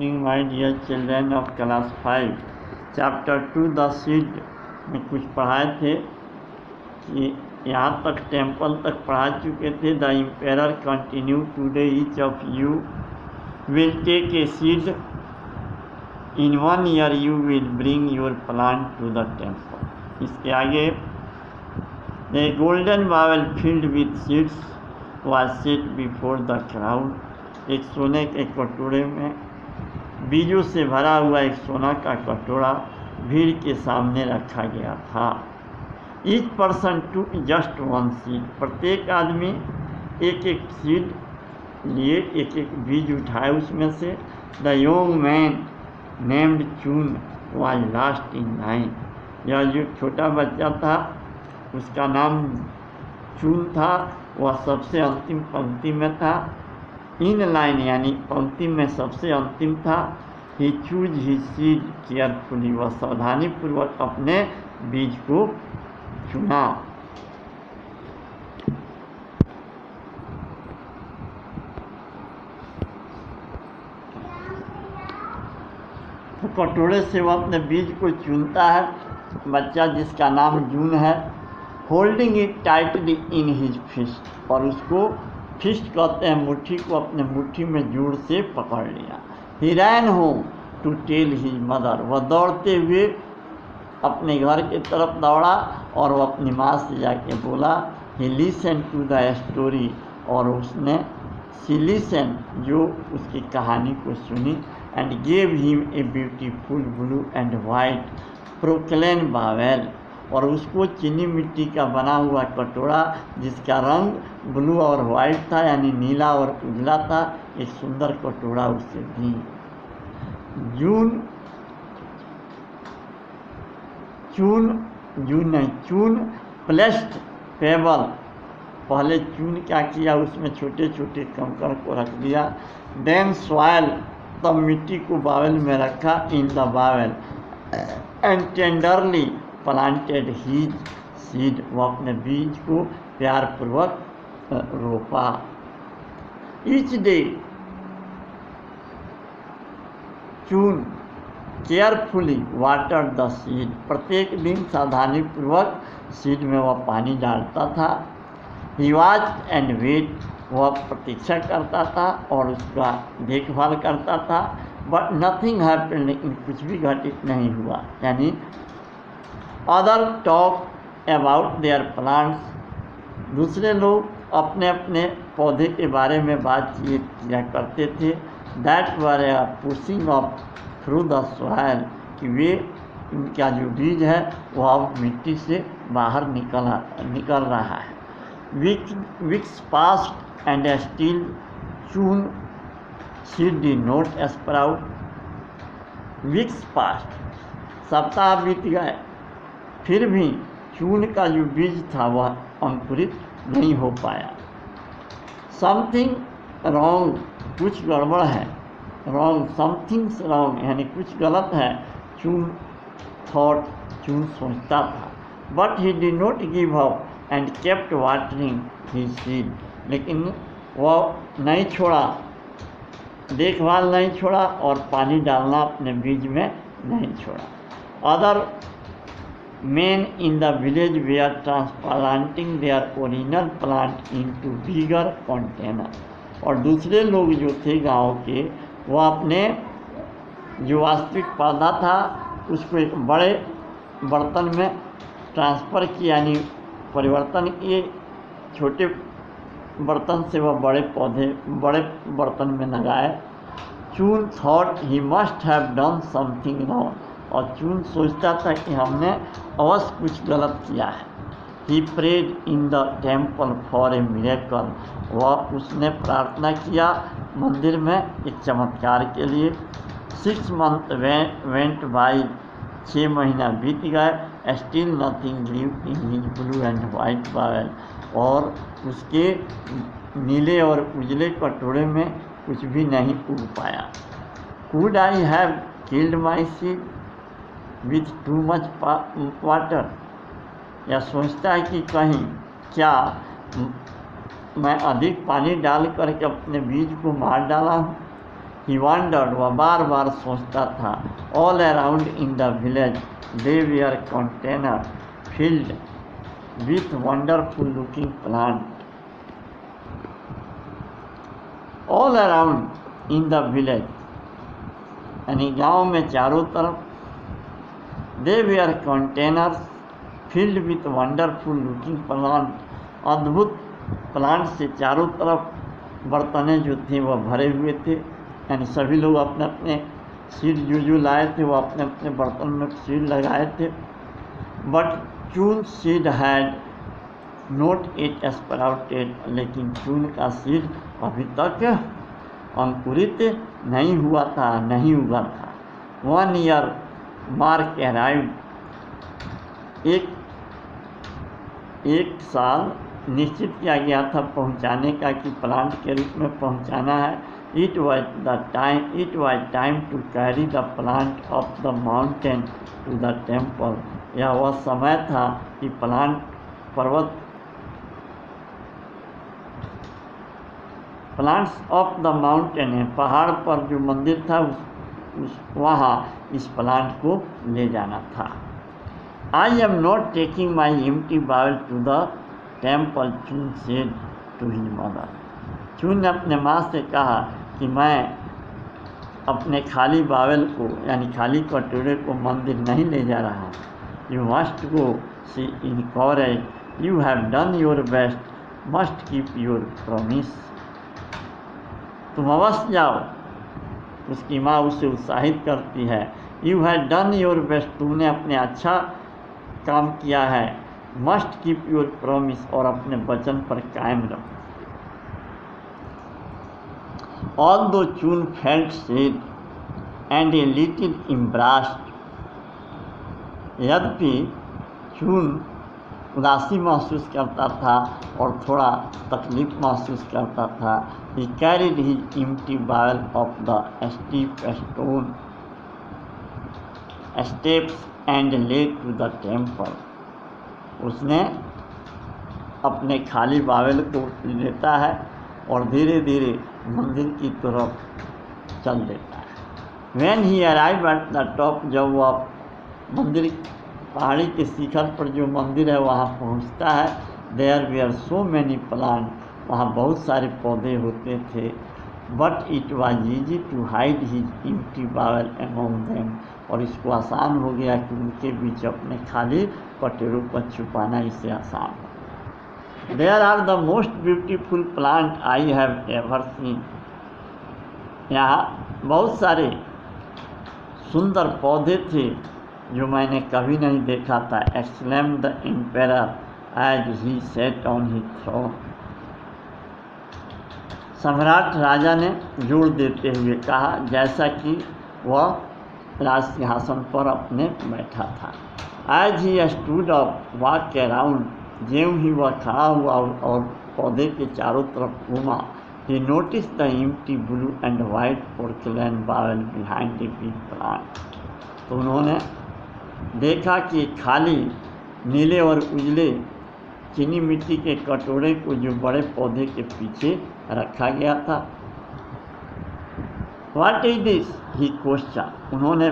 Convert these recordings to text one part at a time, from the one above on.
Evening my dear children of class 5 chapter 2 the seed में कुछ पढ़ाए थे कि यहाँ तक टेम्पल तक पढ़ा चुके थे। The emperor continue today each of you will take a seed in 1 year you will bring your plant to the temple. इसके आगे a golden bowl filled with seeds was set before the crowd। एक सोने के कटोरे में बीजों से भरा हुआ एक सोना का कटोरा भीड़ के सामने रखा गया था। Each person to just one seed, प्रत्येक आदमी एक एक सीड लिए, एक एक बीज उठाए उसमें से। द यंग मैन नेम्ड चून वाज लास्ट इन लाइन, यह जो छोटा बच्चा था उसका नाम चून था, वह सबसे अंतिम पंक्ति में था। इन लाइन यानी पंक्ति में सबसे अंतिम था। ही चूज ही सीड केयरफुली, वह सावधानी पूर्वक अपने बीज को चुना। तो कटोरे से वह अपने बीज को चुनता है, बच्चा जिसका नाम जून है। Holding it tightly in his fist, और उसको फिस्ट कहते हैं मुट्ठी को, अपने मुट्ठी में जोर से पकड़ लिया। He ran home to tell his mother, वह दौड़ते हुए अपने घर की तरफ दौड़ा और वह अपनी माँ से जाके बोला। He listen to the story, और उसने सी लिसन जो उसकी कहानी को सुनी। And gave him a beautiful blue and white porcelain bowl, और उसको चीनी मिट्टी का बना हुआ कटोरा जिसका रंग ब्लू और वाइट था यानी नीला और उजला था, एक सुंदर कटोरा उसे दी। चून प्लेस्ड पेबल, पहले चून क्या किया, उसमें छोटे छोटे कंकड़ को रख दिया। देन सॉइल, तब मिट्टी को बावल में रखा। In the bowl and tenderly planted his seed, वह अपने बीज को प्यारपूर्वक रोपा। Each day Chun carefully water the seed, प्रत्येक दिन सावधानीपूर्वक सीड में वह पानी डालता था। ही वॉच एंड वेट, वह प्रतीक्षा करता था और उसका देखभाल करता था। बट नथिंग हैपेंड, लेकिन कुछ भी घटित नहीं हुआ। यानी other talk about their plants, दूसरे लोग अपने अपने पौधे के बारे में बातचीत किया करते थे। That were A pushing of through the soil, कि वे उनका जो बीज है वह अब मिट्टी से बाहर निकल रहा है। वीक्स पास्ट एंड स्टिल चून seed did not sprout. Weeks past, सप्ताह बीत गए, फिर भी चून का जो बीज था वह अंकुरित नहीं हो पाया। समथिंग रॉन्ग, कुछ गड़बड़ है। रॉन्ग, समथिंग्स रॉन्ग यानी कुछ गलत है। चून थॉट, चून सोचता था। But he did not give up and kept watering his seed, लेकिन वह नहीं छोड़ा, देखभाल नहीं छोड़ा और पानी डालना अपने बीज में नहीं छोड़ा। Other men in the village were transplanting their original plant into bigger container, और दूसरे लोग जो थे गांव के, वह अपने जो वास्तविक पौधा था उसको एक बड़े बर्तन में ट्रांसफ़र किया, यानी परिवर्तन किए। छोटे बर्तन से वह बड़े बर्तन में लगाए। चून thought he must have done something wrong, और चून सोचता था कि हमने अवश्य कुछ गलत किया है। He prayed in the temple for a miracle, वह उसने प्रार्थना किया मंदिर में एक चमत्कार के लिए। 6 months वेंट बाई, 6 महीना बीत गए। Still nothing grew in his blue and white bowl, और उसके नीले और उजले कटोरे में कुछ भी नहीं उग पाया। Could I have killed my seed with too much water, या सोचता है कि कहीं क्या मैं अधिक पानी डाल करके अपने बीज को मार डाला हूँ। ही वंडर्ड, वह बार बार सोचता था, all around in the village they were container filled with wonderful looking plant. All around in the village, यानी गांव में चारों तरफ, they were containers filled with wonderful looking plant. अद्भुत प्लांट से चारों तरफ बर्तनें जो थे वह भरे हुए थे, यानी सभी लोग अपने अपने सीड जो लाए थे वो अपने अपने बर्तन में सीड लगाए थे. बट चून seed had note it sprouted, लेकिन चून का सीड अभी तक अंकुरित नहीं हुआ था, नहीं उगा था. 1 year मार्क अराइव्ड, एक साल निश्चित किया गया था पहुंचाने का कि प्लांट के रूप में पहुंचाना है. It was time to carry the plant of the mountain to the temple. यह वह समय था कि प्लांट्स ऑफ द माउंटेन है, पहाड़ पर जो मंदिर था वहाँ इस प्लांट को ले जाना था. I am not taking my empty bowl to the temple, Chun said to his mother. Chun ने अपने माँ से कहा कि मैं अपने खाली बावल को, यानी खाली कटोरे को मंदिर नहीं ले जा रहा. You must go, she encourage, you have done your best, must keep your promise. तुम अवश्य जाओ, उसकी माँ उसे उत्साहित करती है. You have done your best, तुमने अपने अच्छा काम किया है. मस्ट कीप योर प्रॉमिस, और अपने वचन पर कायम रहो. Although Chun felt sad and a little embarrassed, यद्यपि चून उदासी महसूस करता था और थोड़ा तकलीफ महसूस करता था. He carried his empty barrel of the steep stone steps and led to the temple. उसने अपने खाली बावल को लेता है और धीरे धीरे मंदिर की तरफ चल देता है. When he arrived at the top, जब वह मंदिर पहाड़ी के शिखर पर जो मंदिर है वहाँ पहुँचता है, there were so many plants, वहाँ बहुत सारे पौधे होते थे. But it was easy to hide his empty barrel among them, और इसको आसान हो गया कि उनके बीच अपने खाली कटोरों को छुपाना इसे आसान हो. There are the most beautiful plant I have ever seen. यहाँ बहुत सारे सुंदर पौधे थे जो मैंने कभी नहीं देखा था. exclaimed the emperor as he sat on his throne. सम्राट राजा ने जोर देते हुए कहा जैसा कि वह राज सिंहासन पर अपने बैठा था. as he stood up walked around, ज्यों ही वह खड़ा हुआ और पौधे के चारों तरफ घूमा, he noticed the empty blue and white porcelain barrel behind the big plant. तो उन्होंने देखा कि खाली नीले और उजले चीनी मिट्टी के कटोरे को जो बड़े पौधे के पीछे रखा गया था. What is this? he questioned. उन्होंने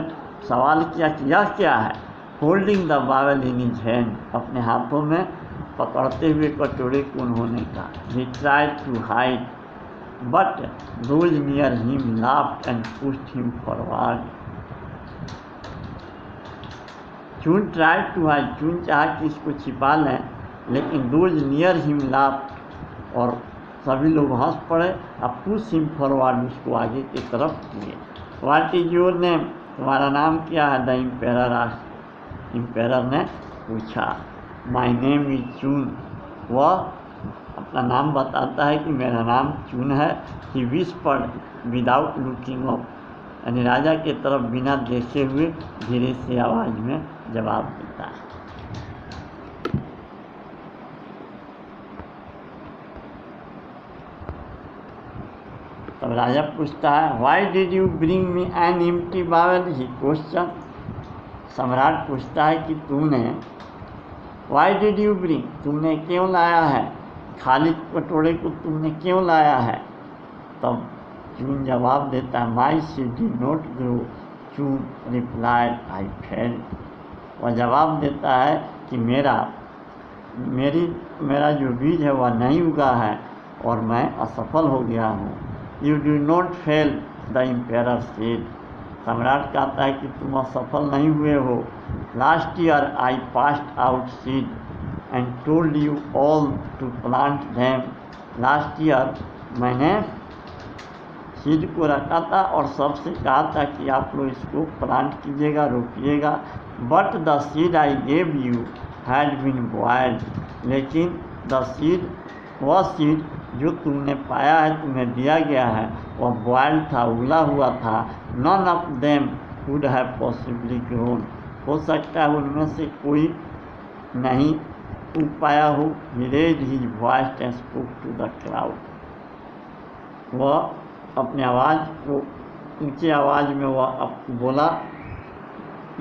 सवाल किया कि यह क्या है. Holding the barrel in his hand, अपने हाथों में पकड़ते हुए कटोरे को उन्होंने कहा. He tried to hide, but those near him laughed and pushed him forward. चून ट्राई टू हाइड, चून चाहा कि इसको छिपा लें, लेकिन those near him laughed, और सभी लोग हंस पड़े. अब पुश हिम फॉरवर्ड, उसको आगे की तरफ किए. व्हाट इज योर नेम, तुम्हारा नाम क्या है. द इम्पेरर आस्क्ड, इम्पेरर ने पूछा. माई नेम इज चून, वह अपना नाम बताता है कि मेरा नाम चून है. ही विस्पर्ड विदाउट लुकिंग अप, यानी राजा की तरफ बिना देखे हुए धीरे से आवाज़ में जवाब देता है. तब राजा पूछता है why did you bring me an empty bowl, he question. सम्राट पूछता है कि तूने वाई डिड यू ब्रिंग, तुमने क्यों लाया है, खाली कटोरे को तुमने क्यों लाया है. तब चून जवाब देता है माई सीड डिड नॉट ग्रो। चून रिप्लाइड आई फेल्ड। वह जवाब देता है कि मेरा जो बीज है वह नहीं उगा है और मैं असफल हो गया हूँ। You do not fail the emperor said. सम्राट कहता है कि तुम असफल नहीं हुए हो। Last year I passed out seed and told you all to plant them. Last year मैंने सीड को रखा था और सबसे कहा था कि आप लोग इसको प्लांट कीजिएगा, रोपिएगा। But the seed I gave you had been boiled. लेकिन द सीड, वह सीड जो तुमने पाया है, तुम्हें दिया गया है, वह बॉयल्ड था, उबला हुआ था। None of them would have possibly grown. हो सकता है उनमें से कोई नहीं उग पाया हो। He raised his voice and spoke to the crowd. वह अपने आवाज़ को ऊंची आवाज़ में वह बोला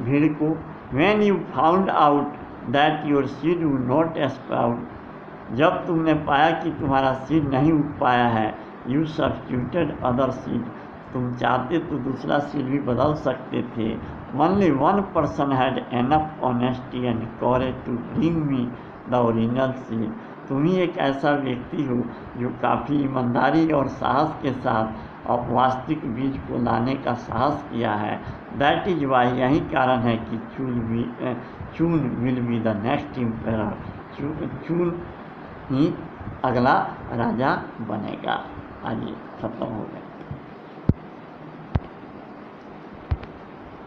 भीड़ को, When you found out that your seed would not sprout, जब तुमने पाया कि तुम्हारा सीड नहीं उग पाया है, यू सब्स्टिट्यूटेड अदर सीड, तुम चाहते तो दूसरा सीड भी बदल सकते थे। Only one person had enough honesty and courage to bring me the original seed. तुम ही एक ऐसा व्यक्ति हो जो काफ़ी ईमानदारी और साहस के साथ अब वास्तविक बीज को लाने का साहस किया है। दैट इज वाई, यही कारण है कि चून will be the next emperor. चून ही अगला राजा बनेगा। आज खत्म हो गया।